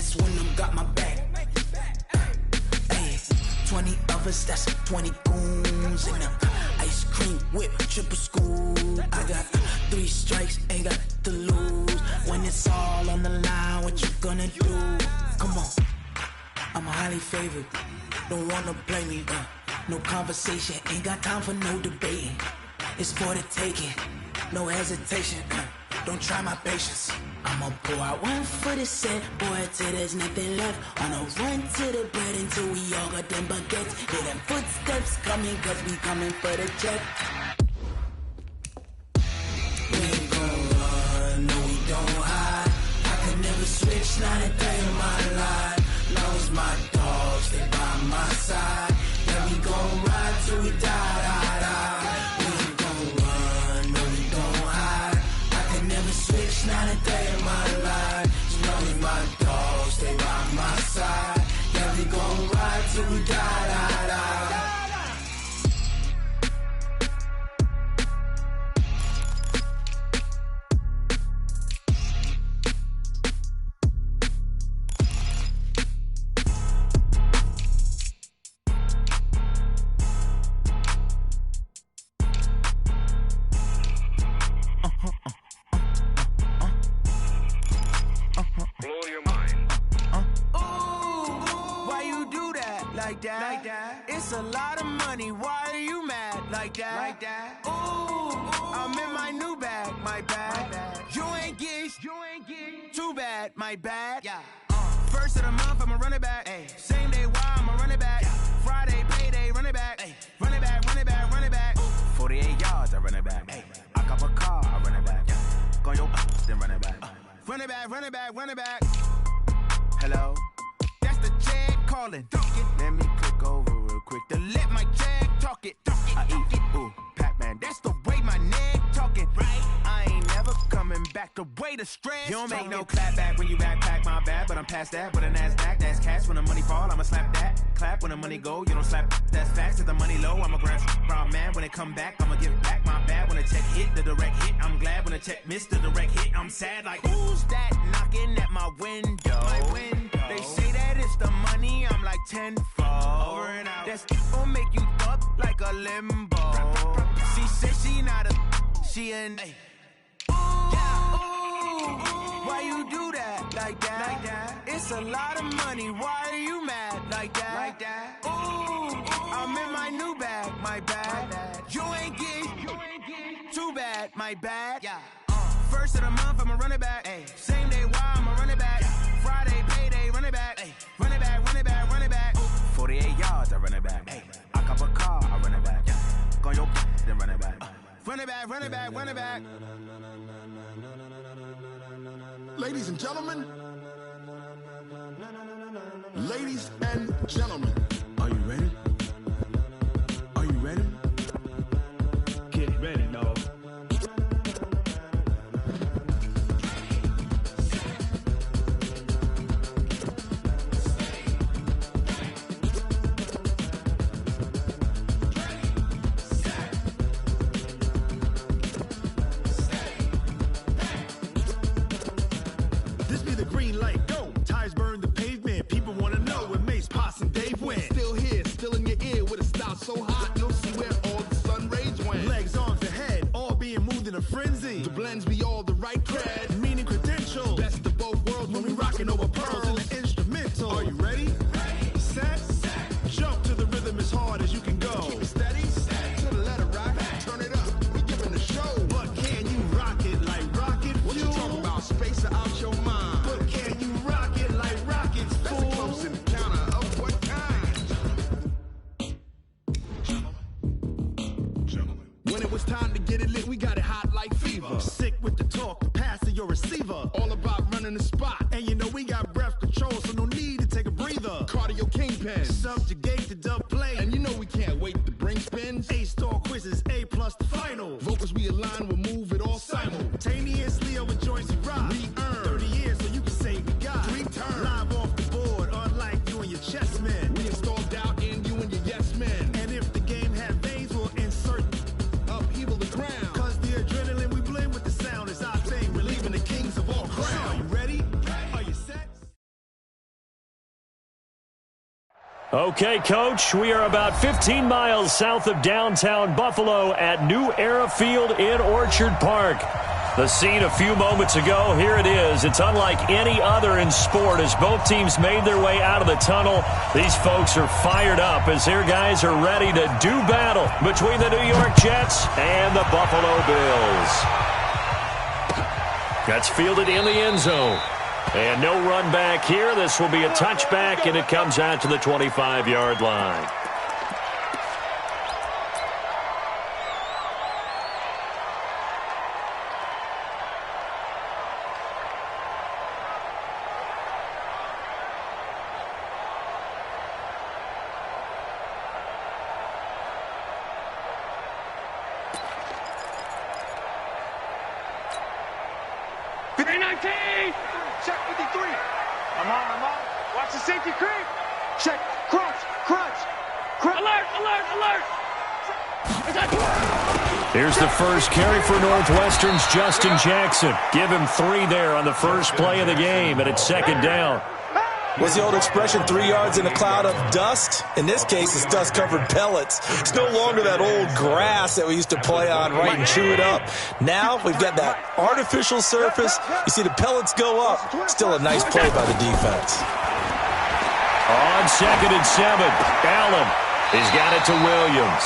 that's when I'm got my back. Hey, 20 of us, that's 20 goons in them. Ice cream whip, triple scoop. I got 3 strikes, ain't got to lose. When it's all on the line, what you gonna do? Come on, I'm highly favored. Don't wanna blame me, no conversation, ain't got time for no debating. It's for the taking, no hesitation, don't try my patience. I'ma pour out one for the set, boy, till there's nothing left. On a run to the bread until we all got them baguettes. Hear them footsteps coming, cause we coming for the check. We ain't gon' run, no we don't hide. I could never switch, not a day in my life. Long as my dogs, they by my side. Yeah, we gon' ride till we die, die, die. We ain't gon' run, no we don't hide. I could never switch, not a day in my life. As long as my dogs, stay by my side. Yeah, we gon' ride till we die, die, die. Like that. It's a lot of money. Why are you mad like that? Like that. Ooh, I'm in my new bag. My bad. You ain't getting too bad. My bad. Yeah. First of the month, I'ma run it back. Ay. Same day, why I'ma run it back. Yeah. Friday, payday, run it back. Ay. Run it back, run it back, run it back. 48 yards, I run it back. Ay. I cop a car, I run it back. Yeah. Go on your then run it back. Run it back, run it back, run it back. Hello? That's the check calling. Let me click over real quick to let my check talk it. I eat it, ooh, Pac-Man. That's the way my neck talking. Right? I ain't never coming back. The way the stress. You don't make no clap back when you backpack, my bad. But I'm past that. With a NASDAQ, that's cash. When the money fall, I'ma slap that. Clap when the money go. You don't slap. That's facts. If the money low, I'ma grab brown man. When it come back, I'ma give back my bad. When the check hit, the direct hit. I'm glad when the check missed the direct hit. I'm sad like who's that knocking at my window? My window. They say that it's the money. I'm like tenfold. Over and out. That's gon' make you fuck like a limbo. She said she not a, she an. Ay. Why you do that like that? Like that? It's a lot of money. Why are you mad like that? Like that? Ooh, I'm in my new bag. My bad. You ain't getting too bad. My bad. Yeah. First of the month, I'ma run it back. Ay. Same day, why I'ma run it back. Friday, payday, run it back. Ay. Run it back, run it back, run it back. 48 yards, I run it back. Ay. I cop a car, I run it back. Yeah. Go on your then run it back. Run it back, run it back, run it back. Ladies and gentlemen, ladies and gentlemen, are you ready? Are you ready? Get ready, dog. Green light, go. Tires burn the pavement. People wanna know where Mace, Posse, and Dave went. Still here, still in your ear with a style so hot, you'll see where all the sun rays went. Legs, arms, and head, all being moved in a frenzy. The blends be all the right cred, meaning credentials. best of both worlds when we rockin' over pearls in the instrumental. Are you ready? Set. Jump to the rhythm as hard as you can go. Keep it steady, to the letter rock. Turn it up, we giving the show. But can you rock it like rocket fuel? What you talking about? Space out your mind. But can you rock it like rockets, That's fool? a close encounter of what kind? Gentlemen. When it was time to get it lit, we got it hot like fever. Sick with the talk, the pass to your receiver. All about running the spot. And you know we got breath control, so no need to take a breather. Cardio kingpin. Subjugate the dub play. And you know we can't wait to bring spins. A-star quizzes, A+ the final. Vocals we align, we'll move it all Simultaneously over joints we rock. We earn 30 years so you can say we got 3 turns. live off the board, unlike you and your chess men. We installed doubt in you and your yes men. And if the game had veins, we'll insert Upheaval the ground. cause the adrenaline we blend with the sound is our thing, relieving the kings of all crowns. Are you ready? Okay, Coach, we are about 15 miles south of downtown Buffalo at New Era Field in Orchard Park. The scene a few moments ago, here it is. It's unlike any other in sport as both teams made their way out of the tunnel. These folks are fired up as their guys are ready to do battle between the New York Jets and the Buffalo Bills. That's fielded in the end zone. And no run back here. This will be a touchback, and it comes out to the 25-yard line. Check 53. I'm on. Watch the safety creep. Check. Crunch. Alert. Here's the first carry for Northwestern's Justin Jackson. Give him 3 there on the first play of the game, and it's second down. What's the old expression, 3 yards in a cloud of dust? In this case, it's dust-covered pellets. It's no longer that old grass that we used to play on, right, and chew it up. Now we've got that artificial surface. You see the pellets go up. Still a nice play by the defense. On 2nd and 7, Allen. He's got it to Williams.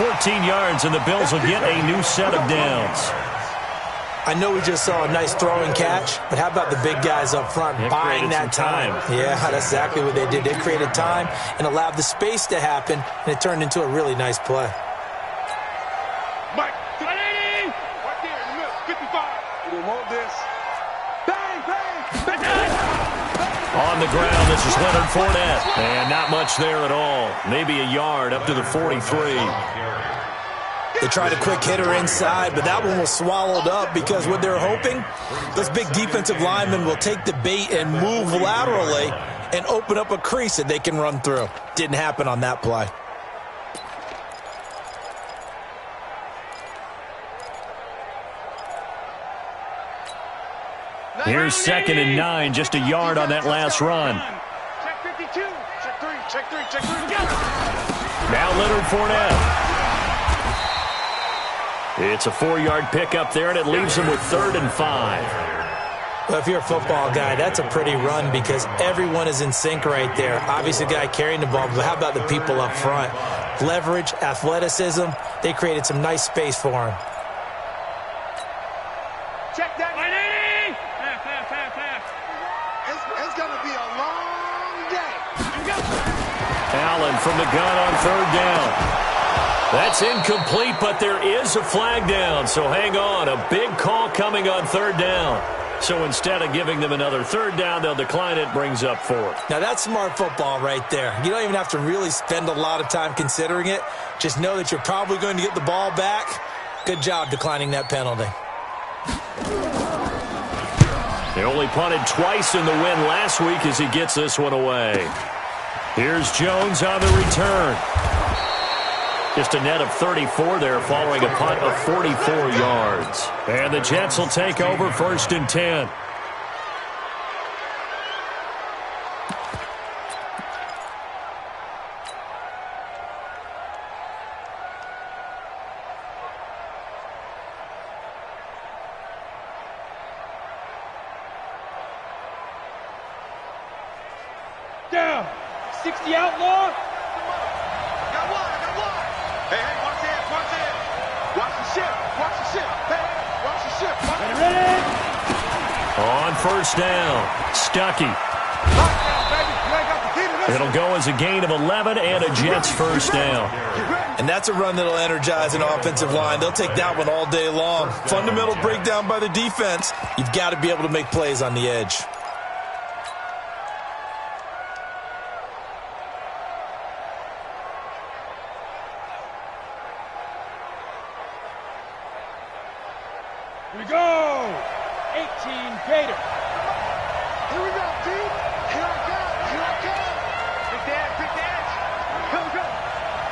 14 yards, and the Bills will get a new set of downs. I know we just saw a nice throwing catch, but how about the big guys up front buying that time? Yeah, that's exactly what they did. They created time and allowed the space to happen, and it turned into a really nice play. Mike, 180! Right there in the middle, 55. We don't want this. Bang! On the ground, this is Leonard Fournette. And not much there at all. Maybe a yard up to the 43. They tried a quick hitter inside, but that one was swallowed up because what they're hoping, those big defensive linemen will take the bait and move laterally and open up a crease that they can run through. Didn't happen on that play. Here's 2nd and 9, just a yard on that last run. Check 52. Check 3. Now Leonard Fournette. It's a 4-yard pickup there, and it leaves him with 3rd and 5. Well, if you're a football guy, that's a pretty run because everyone is in sync right there. Obviously, the guy carrying the ball, but how about the people up front? Leverage, athleticism, they created some nice space for him. Check that. 180! It's going to be a long day. Allen from the gun on 3rd down. That's incomplete, but there is a flag down, so hang on. A big call coming on 3rd down. So instead of giving them another 3rd down, they'll decline it, brings up 4th. Now, that's smart football right there. You don't even have to really spend a lot of time considering it. Just know that you're probably going to get the ball back. Good job declining that penalty. They only punted twice in the win last week as he gets this one away. Here's Jones on the return. Just a net of 34 there following a punt of 44 yards. And the Jets will take over 1st and 10. Down. 60 outlaw. Got one. Hey, watch it. Watch the ship. Hey, watch the ship. Ready. On 1st down, Stuckey. It'll go as a gain of 11 and a Jets 1st down. And that's a run that'll energize an offensive line. They'll take that one all day long. Fundamental breakdown by the defense. You've got to be able to make plays on the edge. Here we go. 18 Gator. Here we go, dude. Here I come. Pick the edge. Go.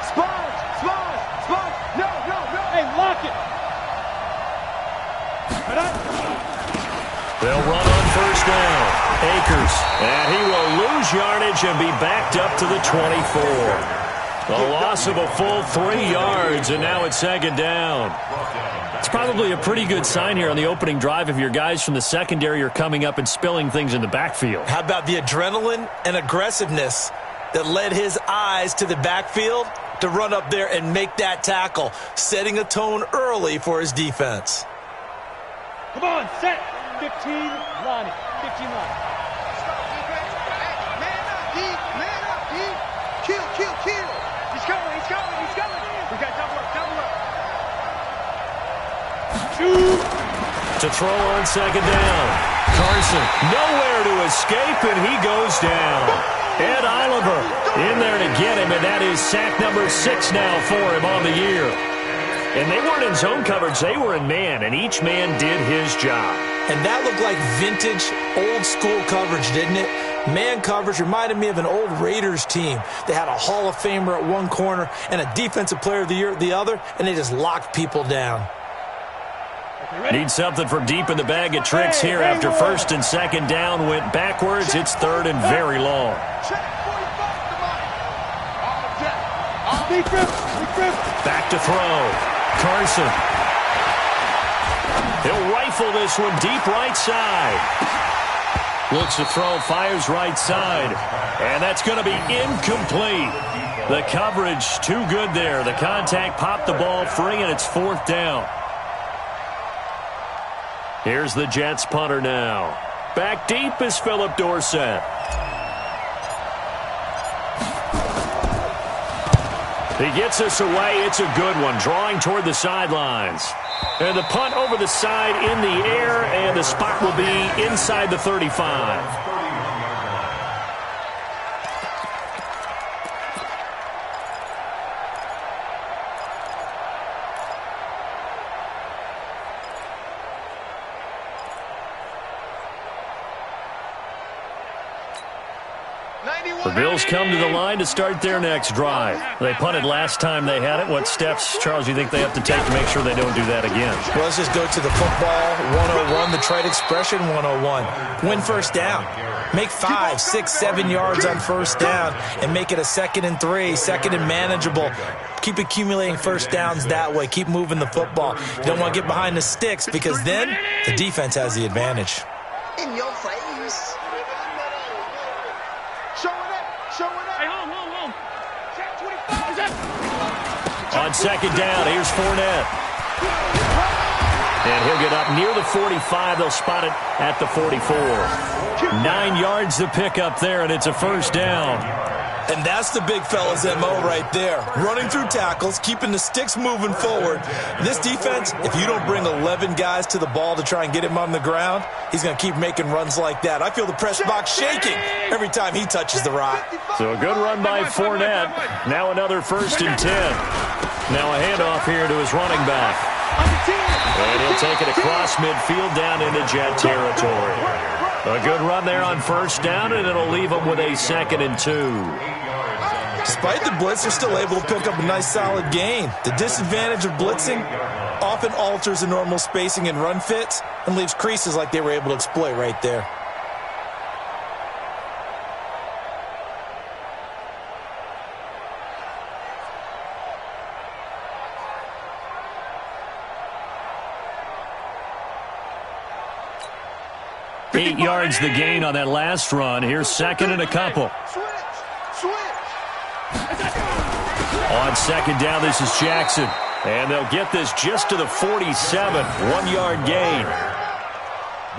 Sponge. No. Hey, lock it. They'll run on first down. Akers, and he will lose yardage and be backed up to the 24. A loss of a full 3 yards, and now it's second down. It's probably a pretty good sign here on the opening drive if your guys from the secondary are coming up and spilling things in the backfield. How about the adrenaline and aggressiveness that led his eyes to the backfield to run up there and make that tackle, setting a tone early for his defense. Come on, set. 15, line it. 15 line. Man up, D. Kill. He's coming. We got double up. To throw on second down. Carson, nowhere to escape, and he goes down. Ed Oliver in there to get him, and that is sack number 6 now for him on the year. And they weren't in zone coverage, they were in man, and each man did his job. And that looked like vintage, old-school coverage, didn't it? Man coverage reminded me of an old Raiders team. They had a Hall of Famer at one corner and a Defensive Player of the Year at the other, and they just locked people down. Need something from deep in the bag of tricks here after first and second down went backwards. It's third and very long. Back to throw. Carson. He'll rifle this one deep right side. Looks to throw, fires right side. And that's going to be incomplete. The coverage too good there. The contact popped the ball free, and it's fourth down. Here's the Jets punter now. Back deep is Philip Dorsett. He gets us away. It's a good one. Drawing toward the sidelines. And the punt over the side in the air, and the spot will be inside the 35. The Bills come to the line to start their next drive. They punted last time they had it. What steps, Charles, do you think they have to take to make sure they don't do that again? Well, let's just go to the football 101, the trade expression 101. Win first down. Make 5, 6, 7 yards on first down and make it a 2nd and 3, 2nd and manageable. Keep accumulating first downs that way. Keep moving the football. You don't want to get behind the sticks because then the defense has the advantage. In your face. Hey, home. On second down, here's Fournette. And he'll get up near the 45. They'll spot it at the 44. 9 yards to pick up there, and it's a first down. And that's the big fella's MO right there. Running through tackles, keeping the sticks moving forward. This defense, if you don't bring 11 guys to the ball to try and get him on the ground, he's going to keep making runs like that. I feel the press box shaking every time he touches the rock. So a good run by Fournette. Now another 1st and 10. Now a handoff here to his running back. And he'll take it across midfield down into Jet territory. A good run there on first down, and it'll leave them with a 2nd and 2. Despite the blitz, they're still able to pick up a nice solid gain. The disadvantage of blitzing often alters the normal spacing and run fits and leaves creases like they were able to exploit right there. Eight yards the gain on that last run. Here's 2nd and a couple. On second down, this is Jackson. And they'll get this just to the 47. 1 yard gain.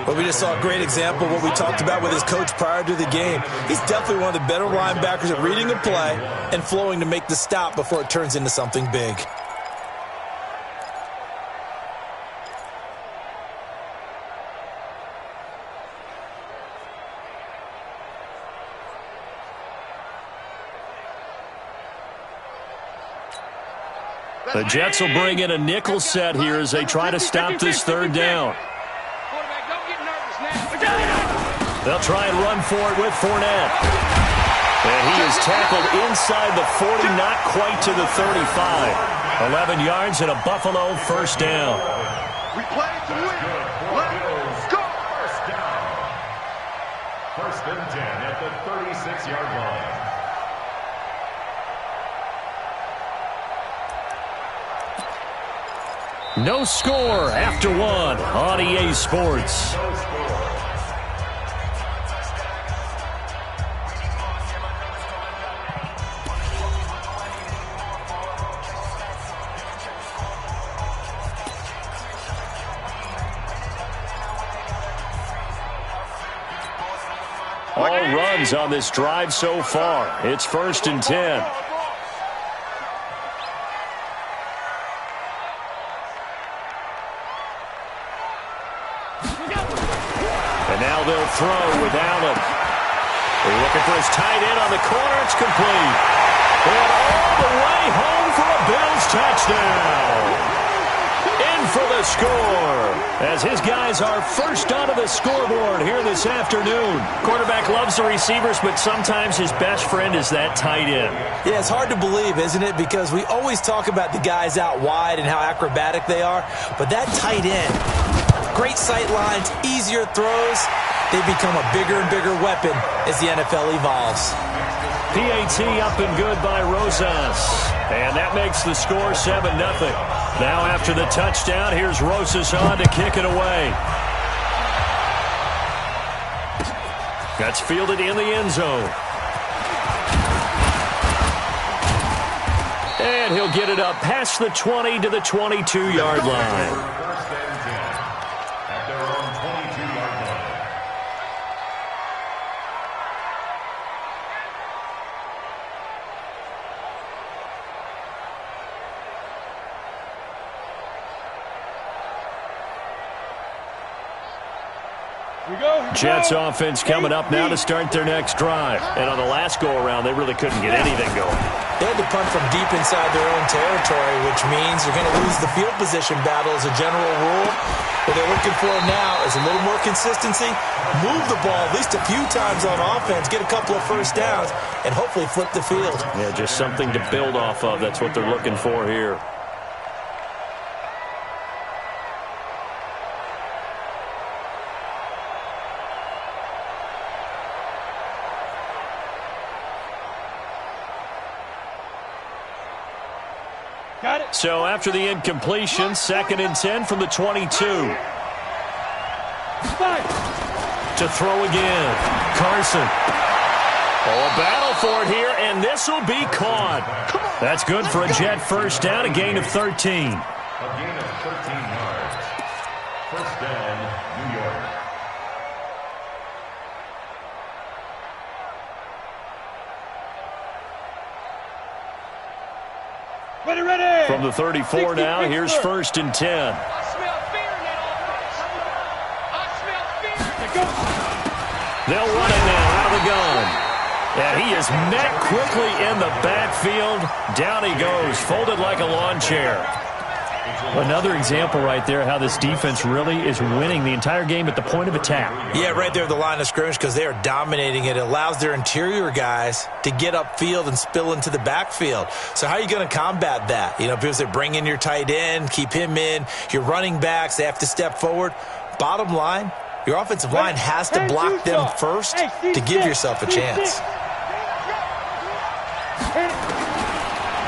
But we just saw a great example of what we talked about with his coach prior to the game. He's definitely one of the better linebackers at reading a play and flowing to make the stop before it turns into something big. The Jets will bring in a nickel set here as they try to stop this third down. They'll try and run for it with Fournette. And he is tackled inside the 40, not quite to the 35. 11 yards and a Buffalo first down. We play to win. Let's go. First and 10 at the 36-yard line. No score after one on EA Sports. All runs on this drive so far. It's first and 10. And now they'll throw with Allen. They're looking for his tight end on the corner. It's complete. And all the way home for a Bills touchdown. In for the score, as his guys are first onto the scoreboard here this afternoon. Quarterback loves the receivers, but sometimes his best friend is that tight end. Yeah, it's hard to believe, isn't it? Because we always talk about the guys out wide and how acrobatic they are. But that tight end, great sight lines, easier throws, they become a bigger and bigger weapon as the NFL evolves. PAT up and good by Rosas. And that makes the score 7-0. Now after the touchdown, here's Rosas on to kick it away. That's fielded in the end zone. And he'll get it up past the 20 to the 22-yard line. Jets offense coming up now to start their next drive. And on the last go-around, they really couldn't get anything going. They had to punt from deep inside their own territory, which means you're going to lose the field position battle as a general rule. What they're looking for now is a little more consistency, move the ball at least a few times on offense, get a couple of first downs, and hopefully flip the field. Yeah, just something to build off of. That's what they're looking for here. So after the incompletion, 2nd and 10 from the 22. To throw again. Carson. Oh, a battle for it here, and this will be caught. That's good for a Jet first down, a gain of 13. A gain of 13 yards. First down, New York. Ready. From the 34 now, here's first and 10. I smell fear in that offense. They'll run it now out of the gun. And he is met quickly in the backfield. Down he goes, folded like a lawn chair. Another example right there how this defense really is winning the entire game at the point of attack. Yeah, right there at the line of scrimmage because they are dominating it. It allows their interior guys to get upfield and spill into the backfield. So how are you going to combat that? You know, because they bring in your tight end, keep him in. Your running backs, they have to step forward. Bottom line, your offensive line has to block them first to give yourself a chance.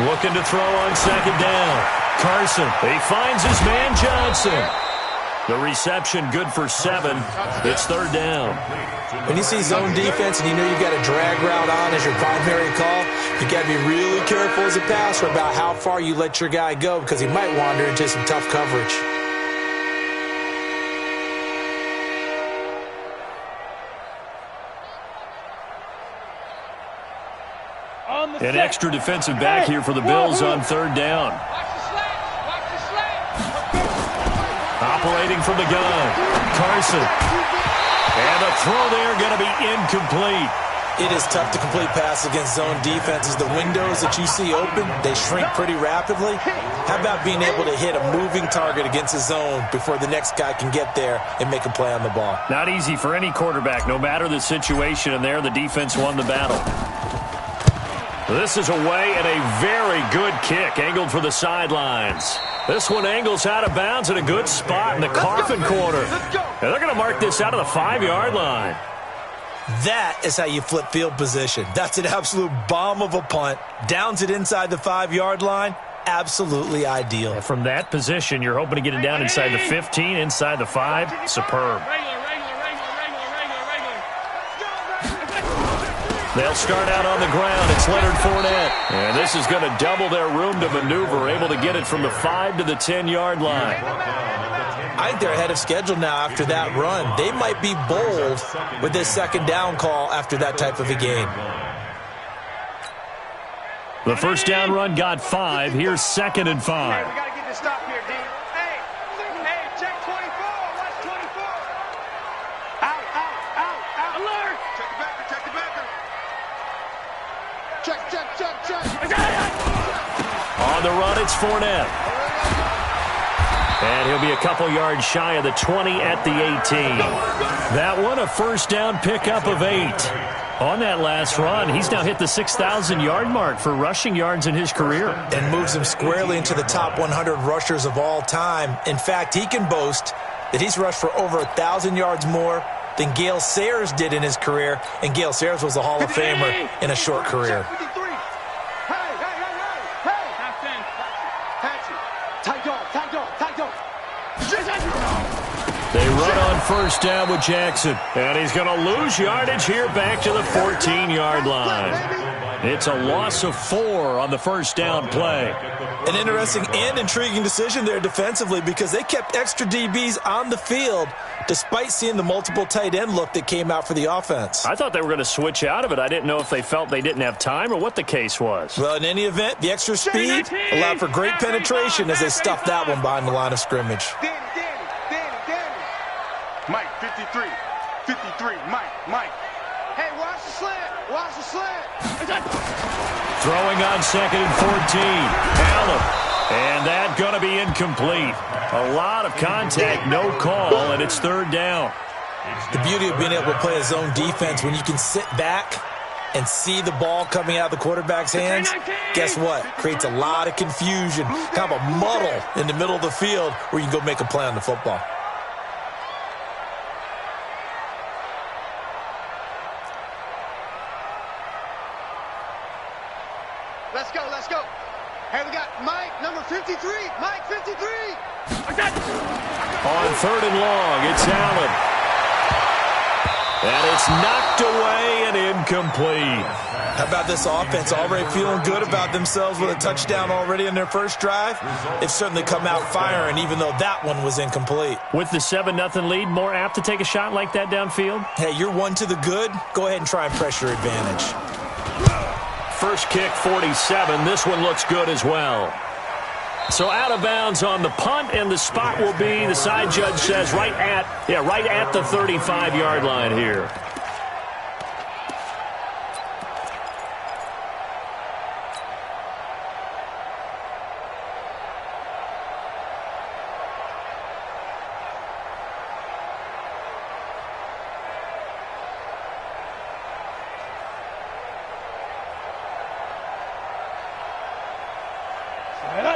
Looking to throw on second down. Carson, he finds his man Johnson. The reception good for 7. It's third down. When you see zone defense and you know you've got a drag route on as your primary call, you got to be really careful as a passer about how far you let your guy go because he might wander into some tough coverage. An extra defensive back here for the Bills on third down. Operating from the gun, Carson. And the throw there going to be incomplete. It is tough to complete passes against zone defenses. The windows that you see open, they shrink pretty rapidly. How about being able to hit a moving target against a zone before the next guy can get there and make a play on the ball? Not easy for any quarterback, no matter the situation, and there the defense won the battle. This is away and a very good kick, angled for the sidelines. This one angles out of bounds at a good spot in the coffin corner. And they're going to mark this out of the 5-yard line. That is how you flip field position. That's an absolute bomb of a punt. Downs it inside the 5-yard line. Absolutely ideal. And from that position, you're hoping to get it down inside the 15, inside the 5. Superb. They'll start out on the ground. It's Leonard Fournette. And this is going to double their room to maneuver, able to get it from the 5 to the 10-yard line. I think they're ahead of schedule now after that run. They might be bold with this second down call after that type of a game. The first down run got 5. Here's 2nd and 5. Hey, we got to get this stop here, D. Hey, check 24. Watch 24. Out. Alert. Check the backer. Check. On the run, it's Fournette. And he'll be a couple yards shy of the 20 at the 18. That one, a first down pickup of 8. On that last run, he's now hit the 6,000-yard mark for rushing yards in his career. And moves him squarely into the top 100 rushers of all time. In fact, he can boast that he's rushed for over 1,000 yards more than Gale Sayers did in his career. And Gale Sayers was a Hall of Famer in a short career. They run on first down with Jackson. And he's going to lose yardage here back to the 14-yard line. It's a loss of 4 on the first down play. An interesting and intriguing decision there defensively because they kept extra DBs on the field despite seeing the multiple tight end look that came out for the offense. I thought they were going to switch out of it. I didn't know if they felt they didn't have time or what the case was. Well, in any event, the extra speed allowed for great penetration as they stuffed that one behind the line of scrimmage. Danny. Mike, 53, Mike. Hey, watch the slant. Throwing on 2nd and 14. Allen. And that going to be incomplete. A lot of contact, no call, and it's 3rd down. The beauty of being able to play a zone defense when you can sit back and see the ball coming out of the quarterback's hands, guess what? Creates a lot of confusion, kind of a muddle in the middle of the field where you can go make a play on the football. Let's go. Hey, we got Mike, number 53. Mike, 53. On 3rd and long, it's Allen. And it's knocked away and incomplete. How about this offense already feeling good about themselves with a touchdown already in their first drive? They've certainly come out firing, even though that one was incomplete. With the 7-0 lead, more apt to take a shot like that downfield? Hey, you're one to the good. Go ahead and try and press your advantage. First kick, 47. This one looks good as well. So out of bounds on the punt, and the spot will be, the side judge says, right at the 35-yard line here.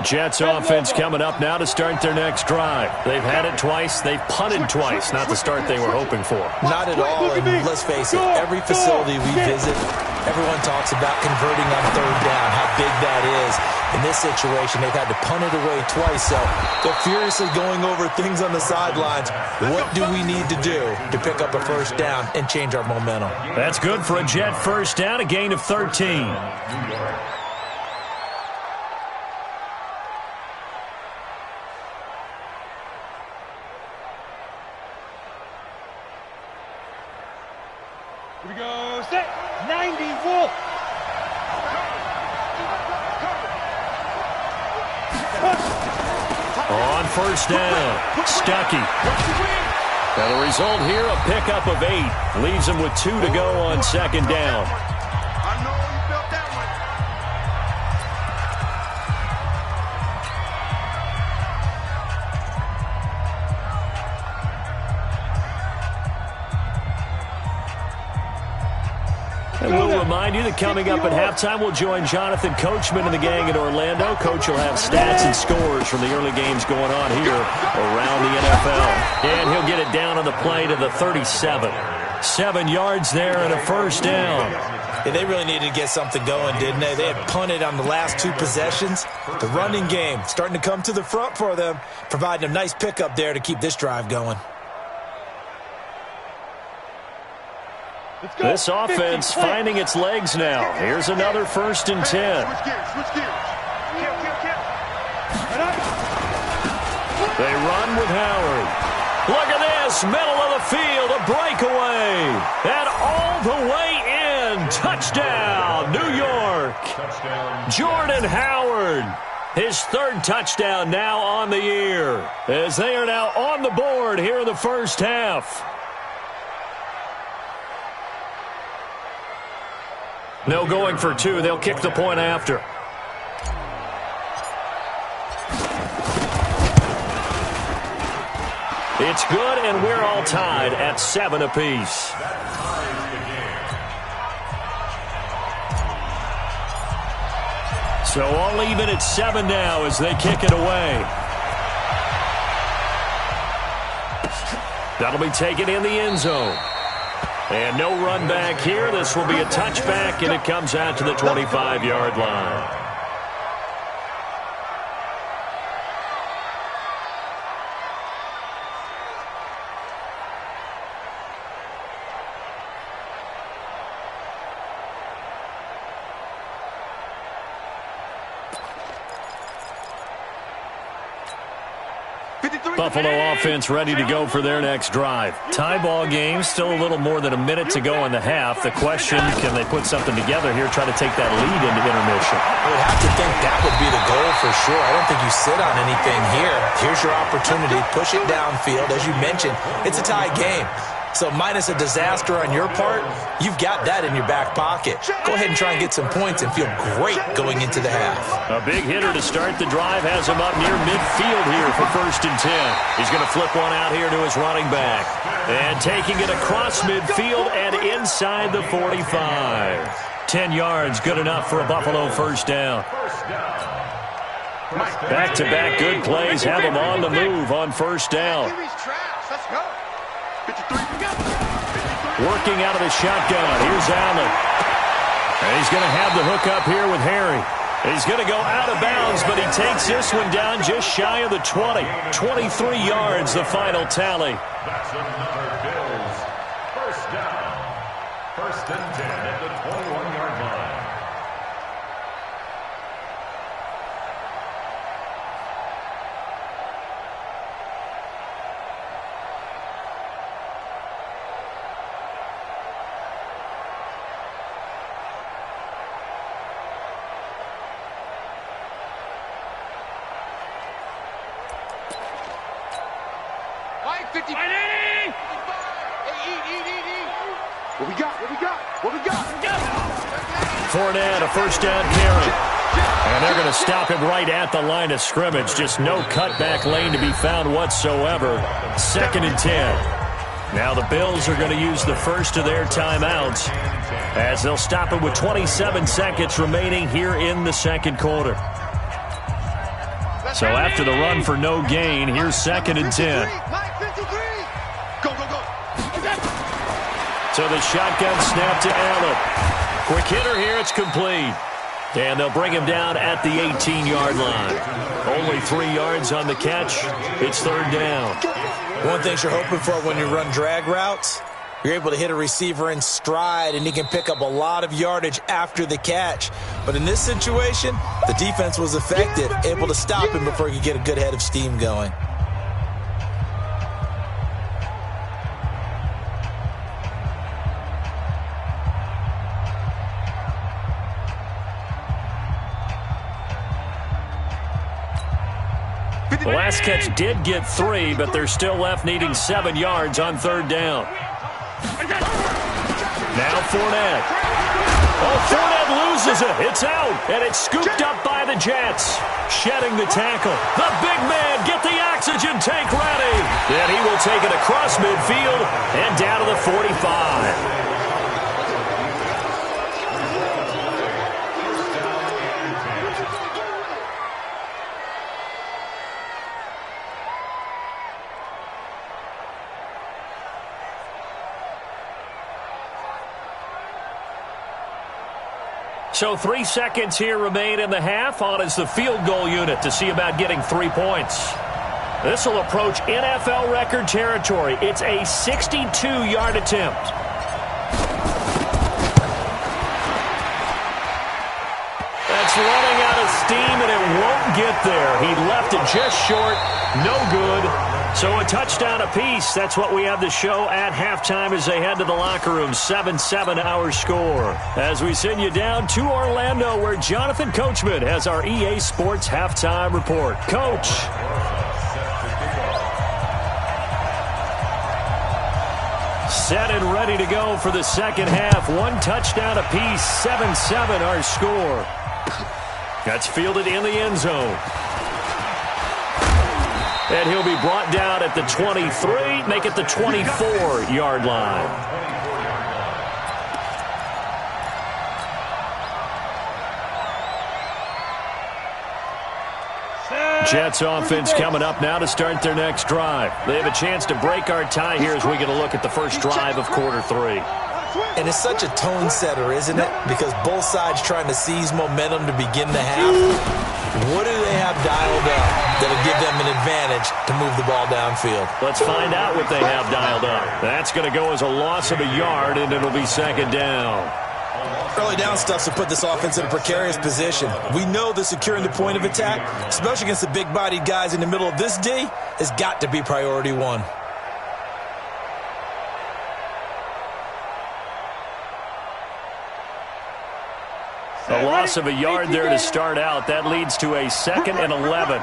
Jets offense coming up now to start their next drive. They've had it twice. They've punted twice. Not the start they were hoping for. Not at all, and let's face it, every facility we visit, everyone talks about converting on 3rd down, how big that is. In this situation, they've had to punt it away twice, so they're furiously going over things on the sidelines. What do we need to do to pick up a first down and change our momentum? That's good for a Jet first down, a gain of 13. Here we go, set, 90, Wolf. On first down, Stuckey. Now the result here, a pickup of 8. Leaves him with 2 to go on 2nd down. I know you felt that one. And we'll remind you that coming up at halftime, we'll join Jonathan Coachman and the gang in Orlando. Coach will have stats and scores from the early games going on here around the NFL. And he'll get it down on the play to the 37. 7 yards there and a first down. Yeah, they really needed to get something going, didn't they? They had punted on the last 2 possessions. The running game starting to come to the front for them, providing a nice pickup there to keep this drive going. This offense finding its legs now. Here's another 1st and 10. Switch gears. They run with Howard. Look at this, middle of the field, a breakaway. And all the way in. Touchdown, New York. Jordan Howard. His 3rd touchdown now on the year, as they are now on the board here in the first half. No going for 2. They'll kick the point after. It's good, and we're all tied at 7 apiece. So all even at 7 now as they kick it away. That'll be taken in the end zone. And no run back here. This will be a touchback, and it comes out to the 25-yard line. Buffalo offense ready to go for their next drive. Tie ball game, still a little more than a minute to go in the half. The question, can they put something together here, try to take that lead into intermission? I would have to think that would be the goal for sure. I don't think you sit on anything here. Here's your opportunity. Push it downfield. As you mentioned, it's a tie game. So minus a disaster on your part, you've got that in your back pocket. Go ahead and try and get some points and feel great going into the half. A big hitter to start the drive has him up near midfield here for 1st and 10. He's going to flip one out here to his running back. And taking it across midfield and inside the 45. 10 yards, good enough for a Buffalo first down. Back-to-back good plays have him on the move on first down. Working out of the shotgun. Here's Allen. And he's going to have the hook up here with Harry. He's going to go out of bounds, but he takes this one down just shy of the 20. 23 yards, the final tally. That's another Bills first down. 1st and 10 at the 21-yard line. Fournette, a first down carry. And they're going to stop him right at the line of scrimmage. Just no cutback lane to be found whatsoever. 2nd and 10. Now the Bills are going to use the first of their timeouts as they'll stop it with 27 seconds remaining here in the 2nd quarter. So after the run for no gain, here's 2nd and 10. So the shotgun snap to Allen. Quick hitter here, it's complete. And they'll bring him down at the 18-yard line. Only 3 yards on the catch. It's 3rd down. One thing you're hoping for when you run drag routes, you're able to hit a receiver in stride, and he can pick up a lot of yardage after the catch. But in this situation, the defense was effective, able to stop him before he could get a good head of steam going. The last catch did get 3, but they're still left needing 7 yards on 3rd down. Now Fournette. Oh, Fournette loses it. It's out, and it's scooped up by the Jets. Shedding the tackle. The big man, get the oxygen tank ready. And he will take it across midfield and down to the 45. So 3 seconds here remain in the half. On is the field goal unit to see about getting 3 points. This will approach NFL record territory. It's a 62-yard attempt. That's running out of steam, and it won't get there. He left it just short. No good. So a touchdown apiece. That's what we have to show at halftime as they head to the locker room. 7-7 our score. As we send you down to Orlando, where Jonathan Coachman has our EA Sports halftime report. Coach. Set and ready to go for the second half. 1 touchdown apiece. 7-7 our score. That's fielded in the end zone. And he'll be brought down at the 23, make it the 24-yard line. Jets offense coming up now to start their next drive. They have a chance to break our tie here as we get a look at the first drive of quarter 3. And it's such a tone setter, isn't it? Because both sides trying to seize momentum to begin the half. What do they have dialed up that'll give them an advantage to move the ball downfield? Let's find out what they have dialed up. That's going to go as a loss of a yard, and it'll be second down. Early down stuff to put this offense in a precarious position. We know that securing the point of attack, especially against the big-bodied guys in the middle of this D, has got to be priority 1. A loss of a yard there to start out. That leads to a 2nd and 11.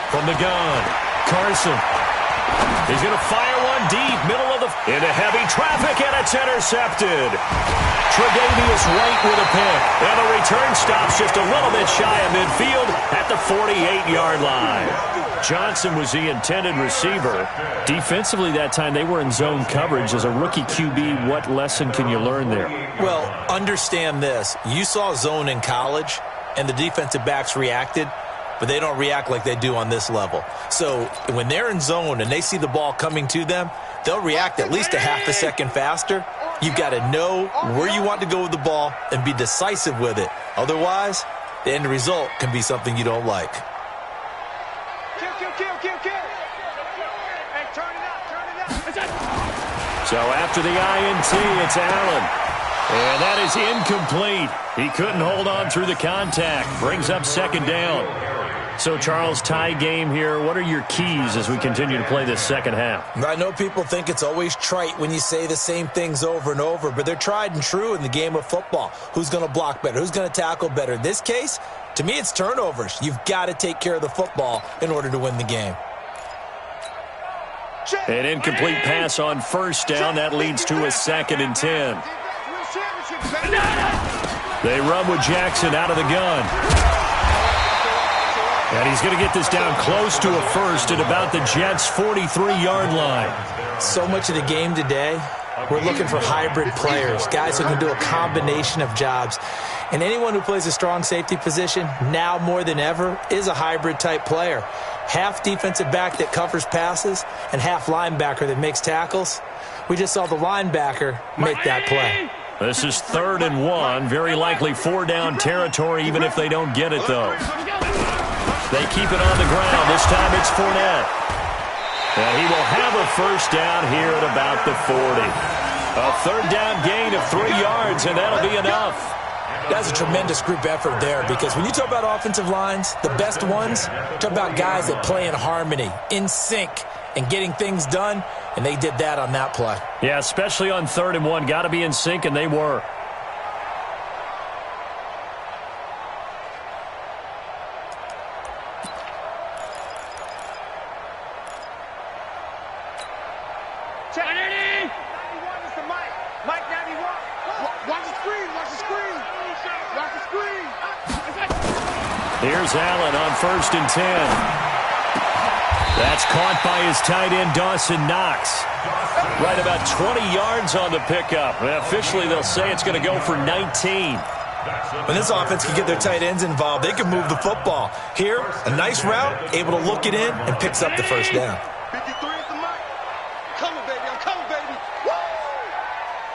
From the gun, Carson. He's going to fire one deep, middle of the... into heavy traffic, and it's intercepted. Tre'Davious White with a pick. And the return stops just a little bit shy of midfield at the 48-yard line. Johnson was the intended receiver. Defensively that time, they were in zone coverage. As a rookie QB, what lesson can you learn there? Well, understand this. You saw zone in college, and the defensive backs reacted, but they don't react like they do on this level. So when they're in zone and they see the ball coming to them, they'll react at least a half a second faster. You've got to know where you want to go with the ball and be decisive with it. Otherwise, the end result can be something you don't like. So after the INT, it's Allen. And that is incomplete. He couldn't hold on through the contact. Brings up second down. So, Charles, tie game here. What are your keys as we continue to play this second half? I know people think it's always trite when you say the same things over and over, but they're tried and true in the game of football. Who's going to block better? Who's going to tackle better? In this case, to me, it's turnovers. You've got to take care of the football in order to win the game. An incomplete pass on first down. That leads to a 2nd and 10. They run with Jackson out of the gun. And he's going to get this down close to a first at about the Jets' 43-yard line. So much of the game today, we're looking for hybrid players, guys who can do a combination of jobs. And anyone who plays a strong safety position, now more than ever, is a hybrid-type player. Half defensive back that covers passes and half linebacker that makes tackles. We just saw the linebacker make that play. This is 3rd and 1. Very likely 4-down territory, even if they don't get it, though. They keep it on the ground. This time it's Fournette. And he will have a first down here at about the 40. A 3rd down gain of 3 yards, and that'll be enough. That's a tremendous group effort there, because when you talk about offensive lines, the best ones, talk about guys that play in harmony, in sync, and getting things done, and they did that on that play. Yeah, especially on 3rd and 1. Got to be in sync, and they were. Here's Allen on 1st and 10. That's caught by his tight end, Dawson Knox. Right about 20 yards on the pickup. And officially, they'll say it's going to go for 19. When this offense can get their tight ends involved, they can move the football. Here, a nice route, able to look it in, and picks up the first down.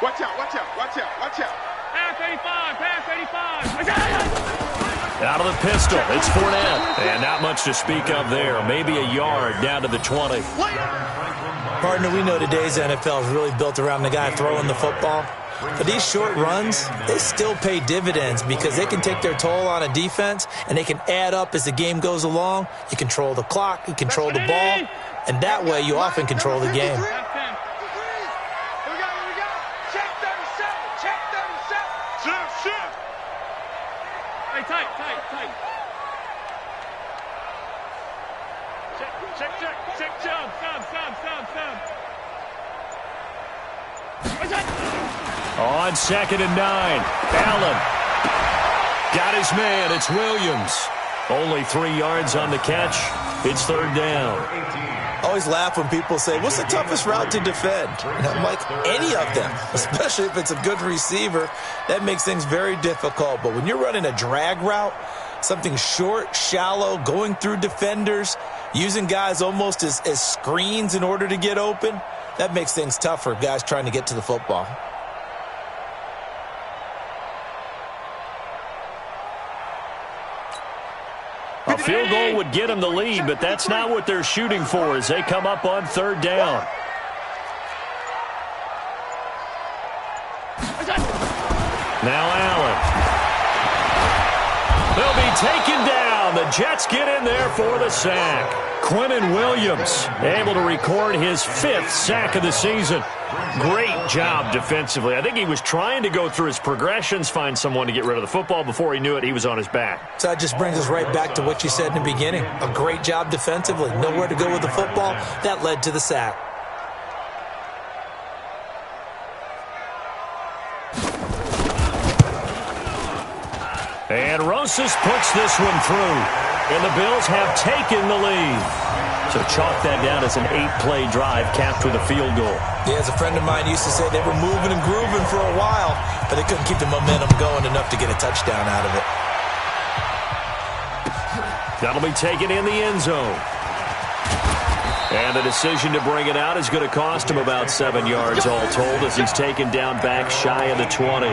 Watch out, watch out, watch out, watch out. Pass 85, pass 85. Out of the pistol, it's Fournette. And not much to speak of there. Maybe a yard down to the 20. Partner, we know today's NFL is really built around the guy throwing the football. But these short runs, they still pay dividends because they can take their toll on a defense, and they can add up as the game goes along. You control the clock, you control the ball, and that way you often control the game. Here we go. Check 37, check 37. Shift. Hey, tight. Check, sub. On 2nd and 9, Allen got his man. It's Williams. Only 3 yards on the catch. It's 3rd down. I always laugh when people say, what's the toughest route to defend? And I'm like, any of them, especially if it's a good receiver. That makes things very difficult. But when you're running a drag route, something short, shallow, going through defenders, using guys almost as screens in order to get open, that makes things tough for guys trying to get to the football. A field goal would get them the lead, but that's not what they're shooting for as they come up on 3rd down. Now Allen. They'll be taken down. The Jets get in there for the sack. Quinnen Williams able to record his 5th sack of the season. Great job defensively. I think he was trying to go through his progressions, find someone to get rid of the football. Before he knew it, he was on his back. So that just brings us right back to what you said in the beginning. A great job defensively. Nowhere to go with the football. That led to the sack. And Rosas puts this one through. And the Bills have taken the lead. So chalk that down as an 8-play drive capped with a field goal. Yeah, as a friend of mine used to say, they were moving and grooving for a while, but they couldn't keep the momentum going enough to get a touchdown out of it. That'll be taken in the end zone. And the decision to bring it out is going to cost him about 7 yards all told as he's taken down back shy of the 20.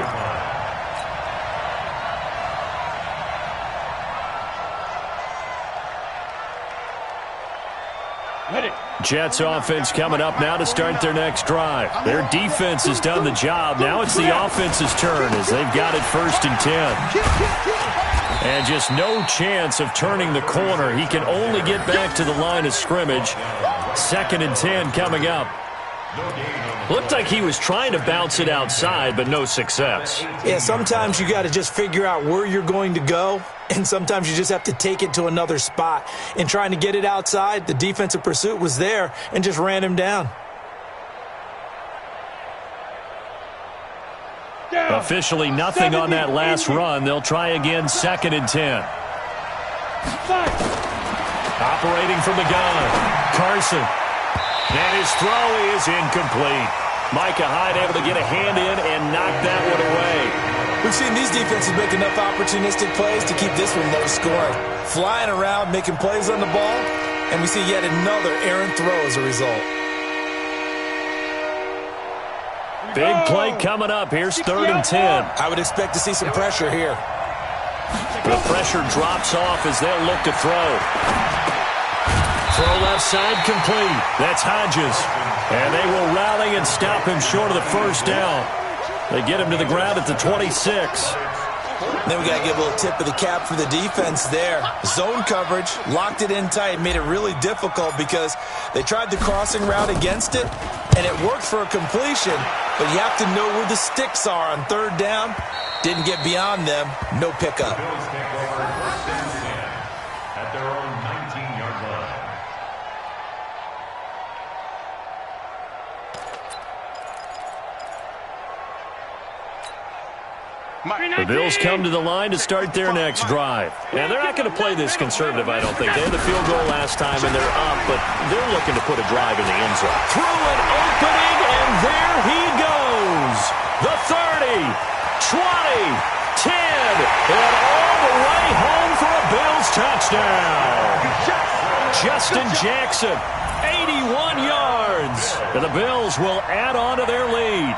Jets offense coming up now to start their next drive. Their defense has done the job. Now it's the offense's turn as they've got it 1st and 10. And just no chance of turning the corner. He can only get back to the line of scrimmage. 2nd and 10 coming up. Looked like he was trying to bounce it outside, but no success. Yeah, sometimes you got to just figure out where you're going to go, and sometimes you just have to take it to another spot. In trying to get it outside, the defensive pursuit was there and just ran him down. Officially nothing on that last run. They'll try again 2nd and 10. Operating from the gun, Carson. And his throw is incomplete. Micah Hyde able to get a hand in and knock that one away. We've seen these defenses make enough opportunistic plays to keep this one low scoring. Flying around, making plays on the ball, and we see yet another errant throw as a result. Big play coming up. Here's 3rd and 10. I would expect to see some pressure here. The pressure drops off as they'll look to throw. Throw left side complete. That's Hodges. And they will rally and stop him short of the 1st down. They get him to the ground at the 26. Then we got to give a little tip of the cap for the defense there. Zone coverage, locked it in tight, made it really difficult because they tried the crossing route against it, and it worked for a completion, but you have to know where the sticks are on 3rd down. Didn't get beyond them. No pickup. At their own 19-yard line. The Bills come to the line to start their next drive. And they're not going to play this conservative, I don't think. They had the field goal last time, and they're up, but they're looking to put a drive in the end zone. Through an opening, and there he goes. The 30, 20, 10, and all the way home for a Bills touchdown. Justin Jackson, 81 yards. And the Bills will add on to their lead.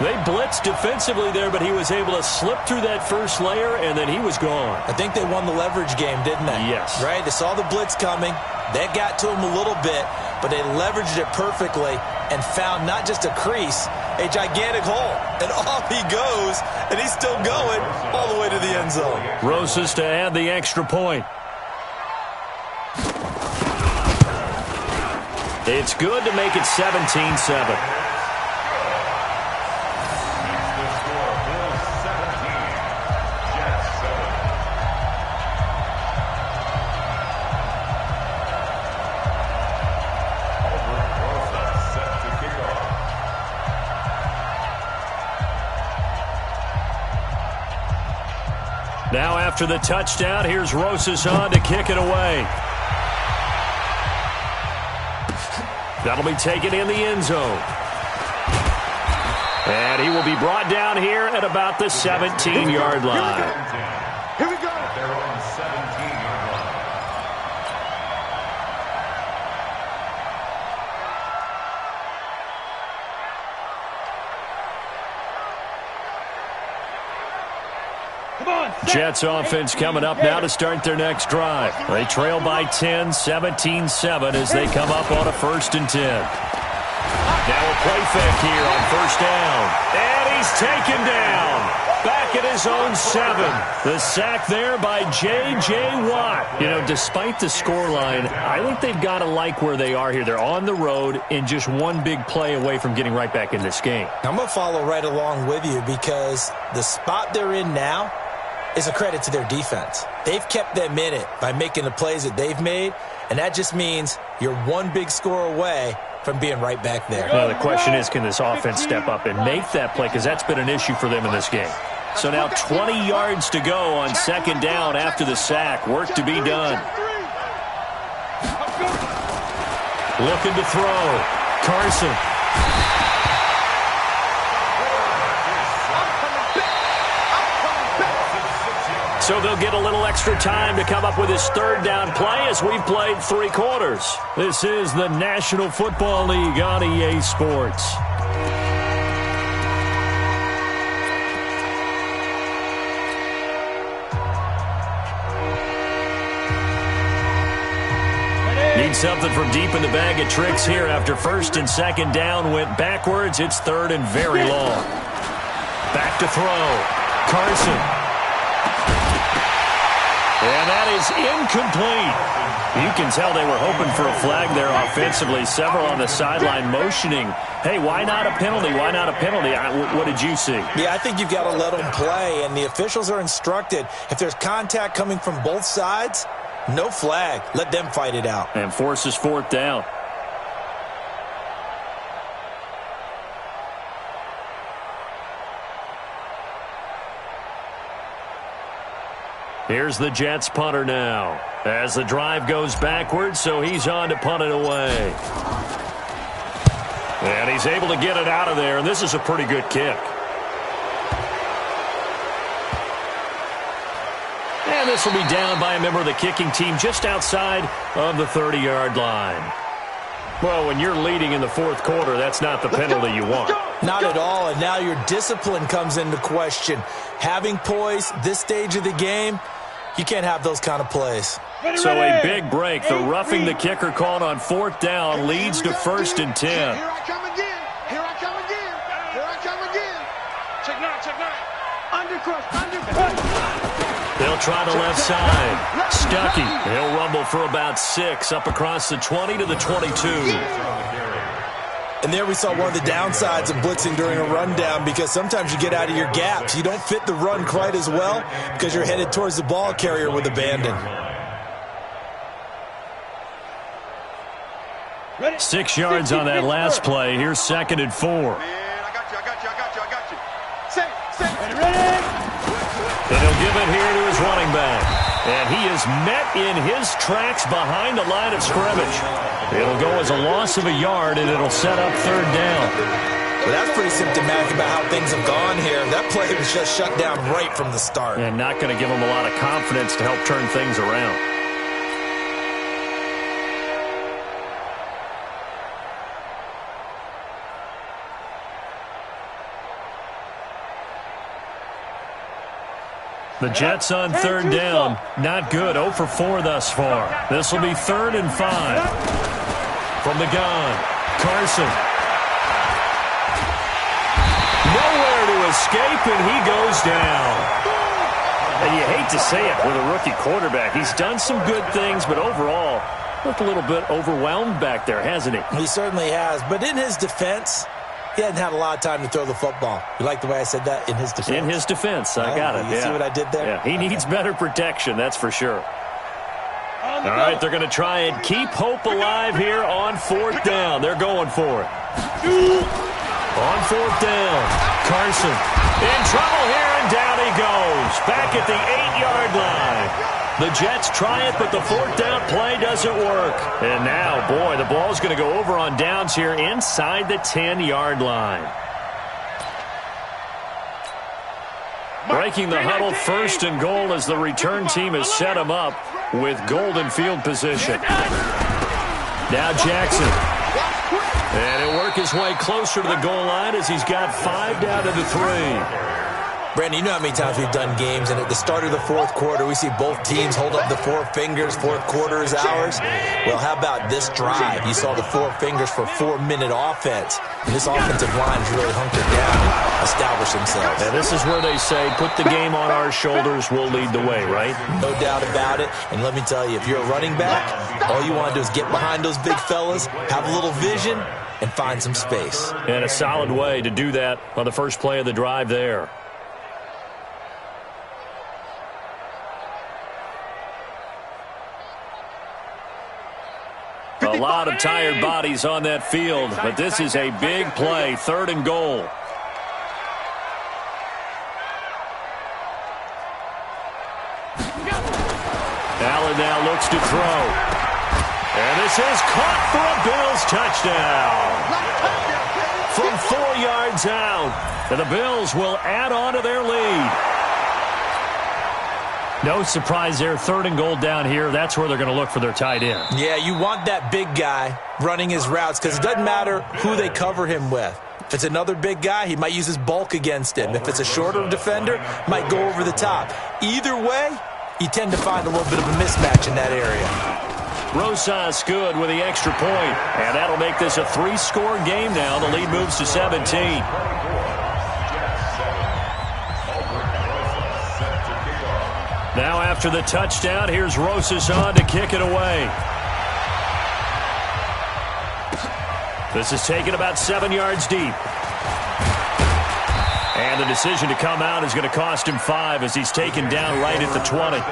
They blitzed defensively there, but he was able to slip through that first layer, and then he was gone. I think they won the leverage game, didn't they? Yes. Right? They saw the blitz coming. That got to him a little bit, but they leveraged it perfectly and found not just a crease, a gigantic hole. And off he goes, and he's still going all the way to the end zone. Rosas to add the extra point. It's good to make it 17-7. Now after the touchdown, here's Rosas on to kick it away. That'll be taken in the end zone. And he will be brought down here at about the 17-yard line. Here we go. Their own 17-yard line. Jets offense coming up now to start their next drive. They trail by 10, 17-7 as they come up on a 1st and 10. Now a play fake here on 1st down. And he's taken down. Back at his own 7. The sack there by J.J. Watt. You know, despite the scoreline, I think they've got to like where they are here. They're on the road and just one big play away from getting right back in this game. I'm going to follow right along with you because the spot they're in now is a credit to their defense. They've kept them in it by making the plays that they've made, and that just means you're one big score away from being right back there. Well, the question is, can this offense step up and make that play? Because that's been an issue for them in this game. So now 20 yards to go on 2nd down after the sack. Work to be done. Looking to throw. Carson. So they'll get a little extra time to come up with his 3rd down play as we've played 3 quarters. This is the National Football League on EA Sports. Need something from deep in the bag of tricks here after 1st and 2nd down went backwards. It's 3rd and very long. Back to throw. Carson. And that is incomplete. You can tell they were hoping for a flag there offensively. Several on the sideline motioning, hey, why not a penalty? Why not a penalty? What did you see? Yeah, I think you've got to let them play, and the officials are instructed. If there's contact coming from both sides, no flag. Let them fight it out. And forces 4th down. Here's the Jets punter now as the drive goes backwards, so he's on to punt it away. And he's able to get it out of there, and this is a pretty good kick. And this will be down by a member of the kicking team just outside of the 30-yard line. Well, when you're leading in the 4th quarter, that's not the penalty you want. Not at all, and now your discipline comes into question. Having poise this stage of the game, you can't have those kind of plays. So a big break. The roughing the kicker called on 4th down leads to 1st and 10. Here I come again. Here I come again. Here I come again. Check 9, check 9. Undercrush. They'll try the left side. Stuckey. He'll rumble for about 6 up across the 20 to the 22. And there we saw one of the downsides of blitzing during a rundown because sometimes you get out of your gaps. You don't fit the run quite as well because you're headed towards the ball carrier with abandon. 6 yards on that last play. Here's 2nd and 4. Man, I got you. Say. And he'll give it here to his running back. And he is met in his tracks behind the line of scrimmage. It'll go as a loss of a yard, and it'll set up 3rd down. Well, that's pretty symptomatic about how things have gone here. That play was just shut down right from the start. And not going to give him a lot of confidence to help turn things around. The Jets on third down. Not good. 0 for 4 thus far. This will be 3rd and 5. From the gun, Carson. Nowhere to escape, and he goes down. And you hate to say it with a rookie quarterback. He's done some good things, but overall, looked a little bit overwhelmed back there, hasn't he? He certainly has. But in his defense, he hasn't had a lot of time to throw the football. You like the way I said that? In his defense? In his defense. I got it. You see what I did there? Yeah, he needs better protection, that's for sure. All right, they're going to try and keep hope alive here on 4th down. They're going for it. On 4th down, Carson in trouble here, and down he goes. Back at the 8-yard line. The Jets try it, but the 4th down play doesn't work. And now, boy, the ball's going to go over on downs here inside the 10-yard line. Breaking the huddle, 1st and goal as the return team has set him up with golden field position. Now Jackson. And he'll work his way closer to the goal line as he's got 5 down to the 3. Brandon, you know how many times we've done games, and at the start of the 4th quarter, we see both teams hold up the 4 fingers. 4th quarter is ours. Well, how about this drive? You saw the 4 fingers for 4-minute offense. And this offensive line is really hunkered down and established themselves. And this is where they say, put the game on our shoulders, we'll lead the way, right? No doubt about it. And let me tell you, if you're a running back, all you want to do is get behind those big fellas, have a little vision, and find some space. And a solid way to do that on the first play of the drive there. A lot of tired bodies on that field, but this is a big play, 3rd and goal. Allen now looks to throw. And this is caught for a Bills touchdown. From 4 yards out. And the Bills will add on to their lead. No surprise there, 3rd and goal down here. That's where they're going to look for their tight end. Yeah, you want that big guy running his routes because it doesn't matter who they cover him with. If it's another big guy, he might use his bulk against him. If it's a shorter defender, might go over the top. Either way, you tend to find a little bit of a mismatch in that area. Rosas good with the extra point, and that'll make this a 3-score game now. The lead moves to 17. Now after the touchdown, here's Rosas on to kick it away. This is taken about 7 yards deep. And the decision to come out is going to cost him 5 as he's taken down right at the 20.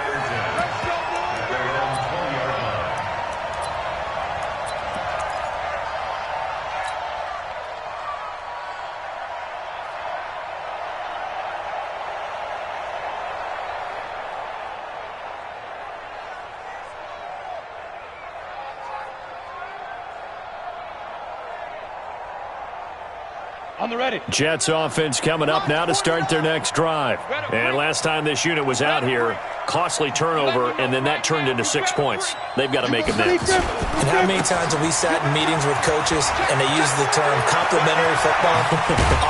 On the ready. Jets offense coming up now to start their next drive. And last time this unit was out here, costly turnover, and then that turned into 6 points. They've got to make amends. And how many times have we sat in meetings with coaches and they use the term complementary football?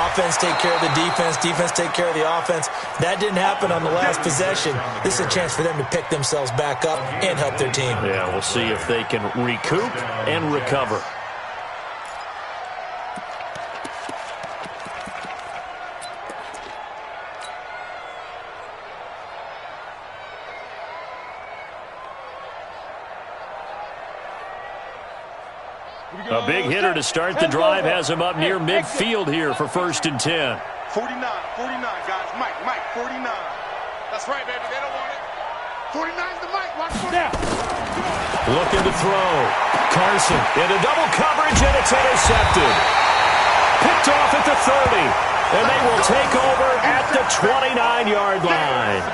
Offense take care of the defense, defense take care of the offense. That didn't happen on the last possession. This is a chance for them to pick themselves back up and help their team. Yeah, we'll see if they can recoup and recover. A big hitter to start the drive has him up near midfield here for 1st and 10. 49, guys. Mike, 49. That's right, baby. They don't want it. 49's the Mike. Watch for it. Looking to throw. Carson into double coverage, and it's intercepted. Picked off at the 30, and they will take over at the 29-yard line.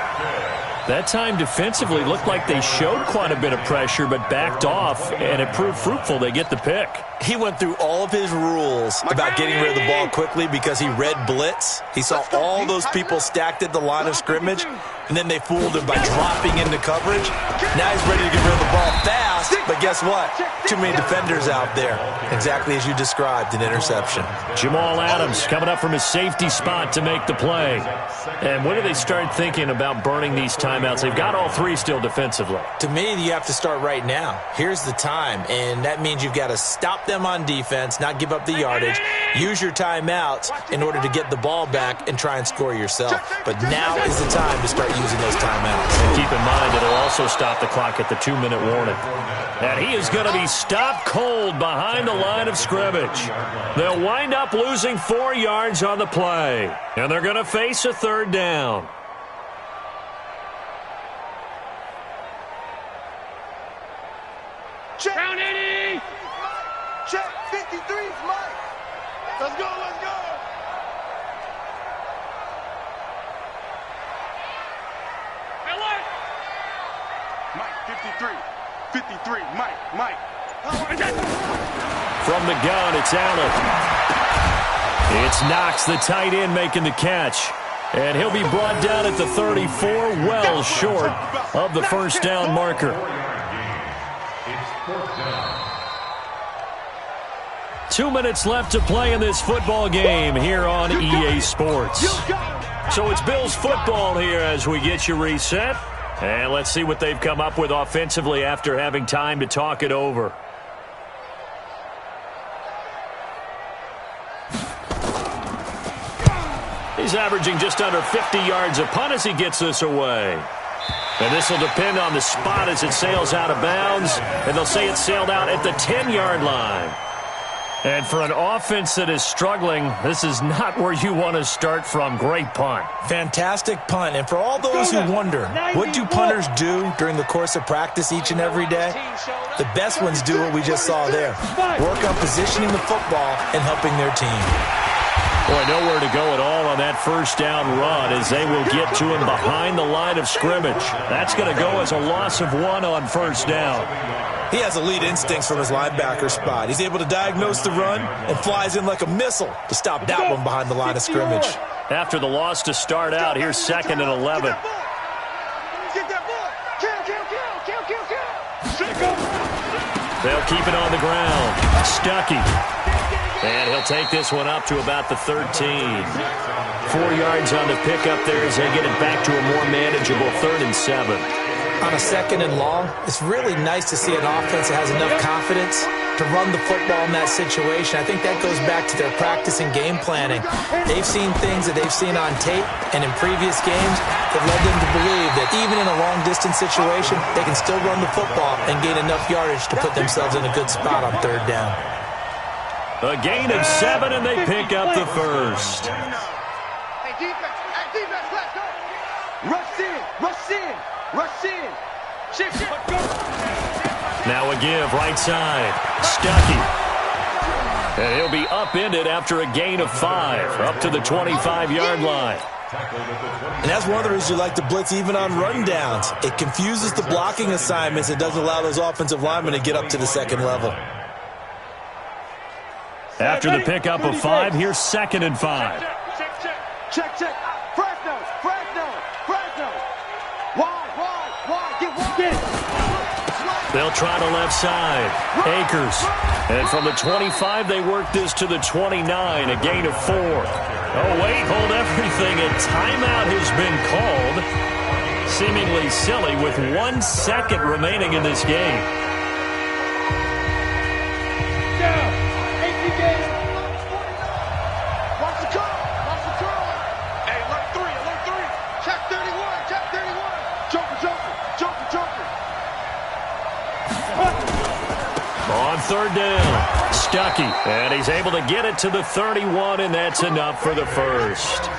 That time defensively looked like they showed quite a bit of pressure but backed off, and it proved fruitful. They get the pick. He went through all of his rules about getting rid of the ball quickly because he read blitz. He saw all those people stacked at the line of scrimmage, and then they fooled him by dropping into coverage. Now he's ready to get rid of the ball fast, but guess what? Too many defenders out there. Exactly as you described, an interception. Jamal Adams coming up from his safety spot to make the play. And when do they start thinking about burning these timeouts? They've got all three still defensively. To me, you have to start right now. Here's the time, and that means you've got to stop them on defense, not give up the yardage, use your timeouts in order to get the ball back and try and score yourself. But now is the time to start using those timeouts. And keep in mind, it'll also stop the clock at the 2-minute warning. And he is going to be stopped cold behind the line of scrimmage. They'll wind up losing 4 yards on the play. And they're going to face a third down. Check. Round 80. Check. 53's Mike. Let's go, let's go. Mike, 53. 53, Mike. From the gun, it's Allen. It's Knox, the tight end, making the catch. And he'll be brought down at the 34, well short of the first down marker. 2 minutes left to play in this football game here on EA Sports. So it's Bills football here as we get you reset. And let's see what they've come up with offensively after having time to talk it over. He's averaging just under 50 yards a punt as he gets this away. And this will depend on the spot as it sails out of bounds. And they'll say it sailed out at the 10-yard line. And for an offense that is struggling, this is not where you want to start from. Great punt. Fantastic punt. And for all those who wonder, what do punters do during the course of practice each and every day? The best ones do what we just saw there. Work on positioning the football and helping their team. Boy, nowhere to go at all on that first down run as they will get to him behind the line of scrimmage. That's going to go as a loss of 1 on first down. He has elite instincts from his linebacker spot. He's able to diagnose the run and flies in like a missile to stop that one behind the line of scrimmage. After the loss to start out, here's 2nd and 11. They'll keep it on the ground. Stuckey. And he'll take this one up to about the 13. 4 yards on the pickup there as they get it back to a more manageable 3rd and 7. On a 2nd and long, it's really nice to see an offense that has enough confidence to run the football in that situation. I think that goes back to their practice and game planning. They've seen things that they've seen on tape and in previous games that led them to believe that even in a long-distance situation, they can still run the football and gain enough yardage to put themselves in a good spot on 3rd down. A gain of 7, and they pick up the first. Hey, defense, let's go. Rush in. Shift. Now a give, right side. Stuckey. And he'll be upended after a gain of 5, up to the 25-yard line. And that's one of the reasons you like to blitz even on rundowns. It confuses the blocking assignments. It doesn't allow those offensive linemen to get up to the 2nd level. After the pickup of 5, here's 2nd and 5. Check. Fresno. Wide. Get wide. They'll try the left side. Akers. And from the 25, they work this to the 29, a gain of 4. Oh, wait, hold everything. A timeout has been called. Seemingly silly with 1 second remaining in this game. Watch the curl. Hey, alert 3. Check 31. Joker. On 3rd down, Stuckey. And he's able to get it to the 31, and that's enough for the first.